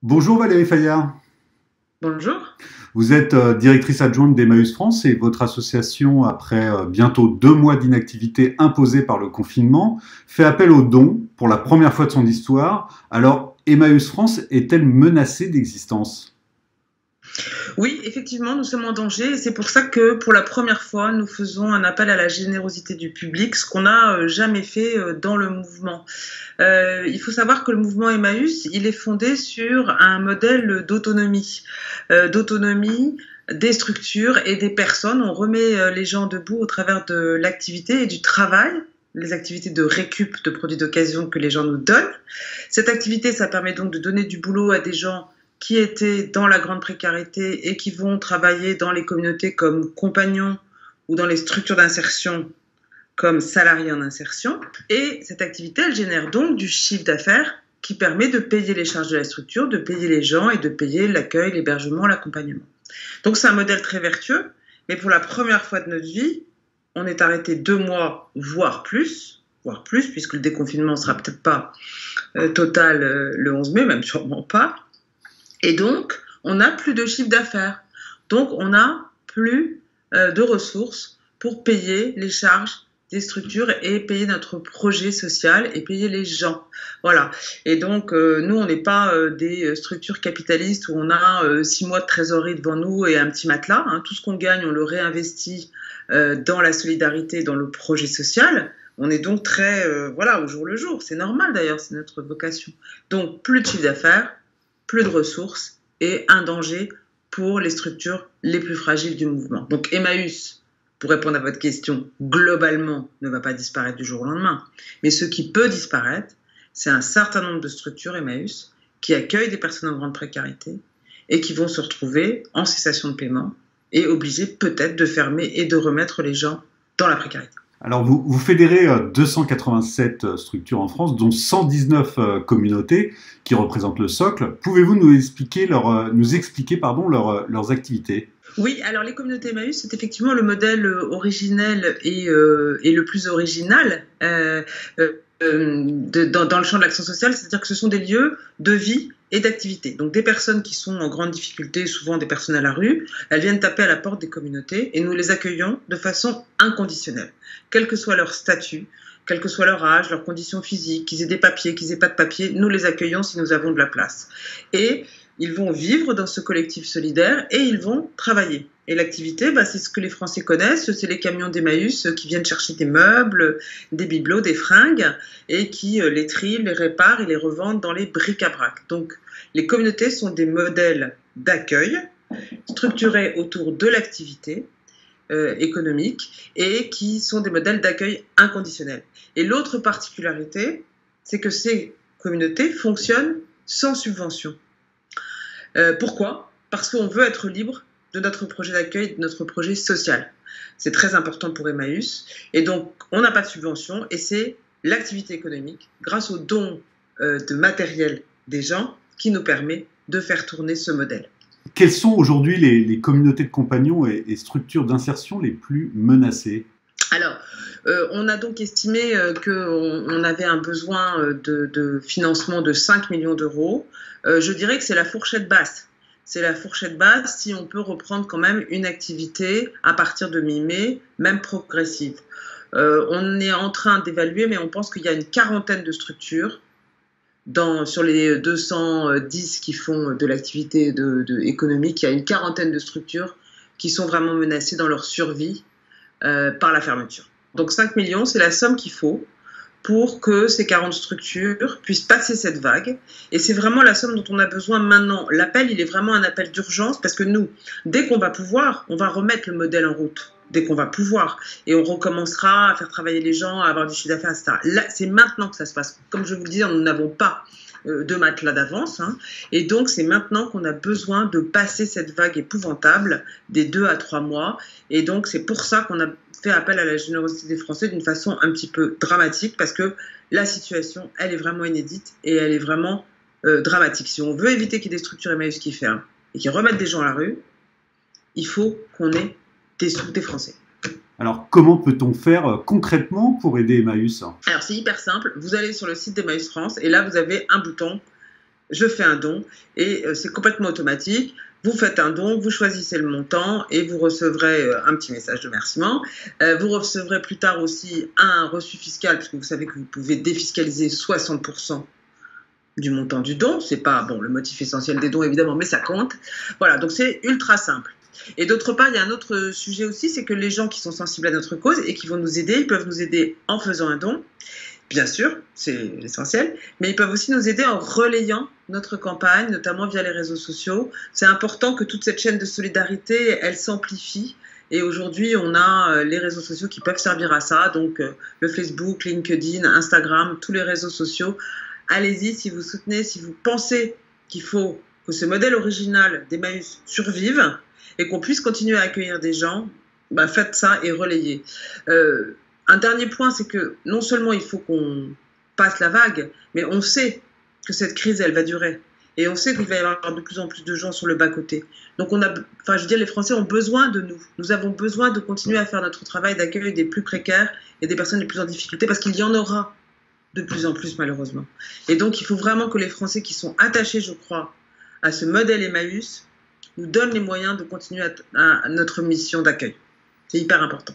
Bonjour Valérie Fayard, Bonjour. vous êtes directrice adjointe d'Emmaüs France et votre association, après bientôt 2 mois d'inactivité imposée par le confinement, fait appel aux dons pour la première fois de son histoire. Alors, Emmaüs France est-elle menacée d'existence? Oui, effectivement, nous sommes en danger et c'est pour ça que pour la première fois, nous faisons un appel à la générosité du public, ce qu'on n'a jamais fait dans le mouvement. Il faut savoir que le mouvement Emmaüs, il est fondé sur un modèle d'autonomie des structures et des personnes. On remet les gens debout au travers de l'activité et du travail, les activités de récup de produits d'occasion que les gens nous donnent. Cette activité, ça permet donc de donner du boulot à des gens qui étaient dans la grande précarité et qui vont travailler dans les communautés comme compagnons ou dans les structures d'insertion comme salariés en insertion. Et cette activité, elle génère donc du chiffre d'affaires qui permet de payer les charges de la structure, de payer les gens et de payer l'accueil, l'hébergement, l'accompagnement. Donc c'est un modèle très vertueux, mais pour la première fois de notre vie, on est arrêté 2 mois, voire plus, puisque le déconfinement ne sera peut-être pas total le 11 mai, même sûrement pas. Et donc, on n'a plus de chiffre d'affaires. Donc, on n'a plus de ressources pour payer les charges des structures et payer notre projet social et payer les gens. Voilà. Et donc, nous, on n'est pas des structures capitalistes où on a 6 mois de trésorerie devant nous et un petit matelas. Hein. Tout ce qu'on gagne, on le réinvestit dans la solidarité, dans le projet social. On est donc très, voilà, au jour le jour. C'est normal d'ailleurs, c'est notre vocation. Donc, plus de chiffre d'affaires, plus de ressources et un danger pour les structures les plus fragiles du mouvement. Donc Emmaüs, pour répondre à votre question, globalement ne va pas disparaître du jour au lendemain. Mais ce qui peut disparaître, c'est un certain nombre de structures Emmaüs qui accueillent des personnes en grande précarité et qui vont se retrouver en cessation de paiement et obligées peut-être de fermer et de remettre les gens dans la précarité. Alors, vous fédérez 287 structures en France, dont 119 communautés qui représentent le socle. Pouvez-vous nous expliquer leurs activités? Oui, alors les communautés Emmaüs, c'est effectivement le modèle originel et le plus original dans le champ de l'action sociale, c'est-à-dire que ce sont des lieux de vie et d'activité. Donc des personnes qui sont en grande difficulté, souvent des personnes à la rue, elles viennent taper à la porte des communautés et nous les accueillons de façon inconditionnelle, quel que soit leur statut, quel que soit leur âge, leurs conditions physiques, qu'ils aient des papiers, qu'ils aient pas de papiers, nous les accueillons si nous avons de la place. Et ils vont vivre dans ce collectif solidaire et ils vont travailler. Et l'activité, c'est ce que les Français connaissent, c'est les camions d'Emmaüs qui viennent chercher des meubles, des bibelots, des fringues, et qui les trient, les réparent et les revendent dans les bric-à-brac. Donc les communautés sont des modèles d'accueil structurés autour de l'activité économique et qui sont des modèles d'accueil inconditionnel. Et l'autre particularité, c'est que ces communautés fonctionnent sans subvention. Pourquoi? Parce qu'on veut être libre de notre projet d'accueil, de notre projet social. C'est très important pour Emmaüs. Et donc, on n'a pas de subvention et c'est l'activité économique, grâce aux dons de matériel des gens, qui nous permet de faire tourner ce modèle. Quelles sont aujourd'hui les communautés de compagnons et structures d'insertion les plus menacées? Alors, on a donc estimé qu'on avait un besoin de financement de 5 millions d'euros. Je dirais que c'est la fourchette basse. C'est la fourchette basse si on peut reprendre quand même une activité à partir de mi-mai, même progressive. On est en train d'évaluer, mais on pense qu'il y a une quarantaine de structures sur les 210 qui font de l'activité économique. Il y a une quarantaine de structures qui sont vraiment menacées dans leur survie par la fermeture. Donc 5 millions, c'est la somme qu'il faut pour que ces 40 structures puissent passer cette vague. Et c'est vraiment la somme dont on a besoin maintenant. L'appel, il est vraiment un appel d'urgence parce que nous, dès qu'on va pouvoir, on va remettre le modèle en route. Dès qu'on va pouvoir. Et on recommencera à faire travailler les gens, à avoir du chiffre d'affaires, etc. Là, c'est maintenant que ça se passe. Comme je vous le disais, nous n'avons pas de matelas d'avance. Hein. Et donc, c'est maintenant qu'on a besoin de passer cette vague épouvantable des 2 à 3 mois. Et donc, c'est pour ça qu'on a fait appel à la générosité des Français d'une façon un petit peu dramatique parce que la situation, elle est vraiment inédite et elle est vraiment dramatique. Si on veut éviter qu'il y ait des structures Emmaüs qui ferment et qui remettent des gens à la rue, il faut qu'on ait des sous des Français. Alors, comment peut-on faire concrètement pour aider Emmaüs? Alors, c'est hyper simple. Vous allez sur le site d'Emmaüs France et là, vous avez un bouton je fais un don et c'est complètement automatique. Vous faites un don, vous choisissez le montant et vous recevrez un petit message de remerciement. Vous recevrez plus tard aussi un reçu fiscal, puisque vous savez que vous pouvez défiscaliser 60% du montant du don. C'est pas le motif essentiel des dons évidemment, mais ça compte. Voilà, donc c'est ultra simple. Et d'autre part, il y a un autre sujet aussi, c'est que les gens qui sont sensibles à notre cause et qui vont nous aider, ils peuvent nous aider en faisant un don. Bien sûr, c'est l'essentiel, mais ils peuvent aussi nous aider en relayant notre campagne, notamment via les réseaux sociaux. C'est important que toute cette chaîne de solidarité, elle s'amplifie. Et aujourd'hui, on a les réseaux sociaux qui peuvent servir à ça, donc le Facebook, LinkedIn, Instagram, tous les réseaux sociaux. Allez-y si vous soutenez, si vous pensez qu'il faut que ce modèle original d'Emmaüs survive et qu'on puisse continuer à accueillir des gens, faites ça et relayez. Un dernier point, c'est que non seulement il faut qu'on passe la vague, mais on sait que cette crise, elle va durer. Et on sait qu'il va y avoir de plus en plus de gens sur le bas-côté. Donc les Français ont besoin de nous. Nous avons besoin de continuer à faire notre travail d'accueil des plus précaires et des personnes les plus en difficulté, parce qu'il y en aura de plus en plus, malheureusement. Et donc, il faut vraiment que les Français qui sont attachés, je crois, à ce modèle Emmaüs, nous donnent les moyens de continuer à notre mission d'accueil. C'est hyper important.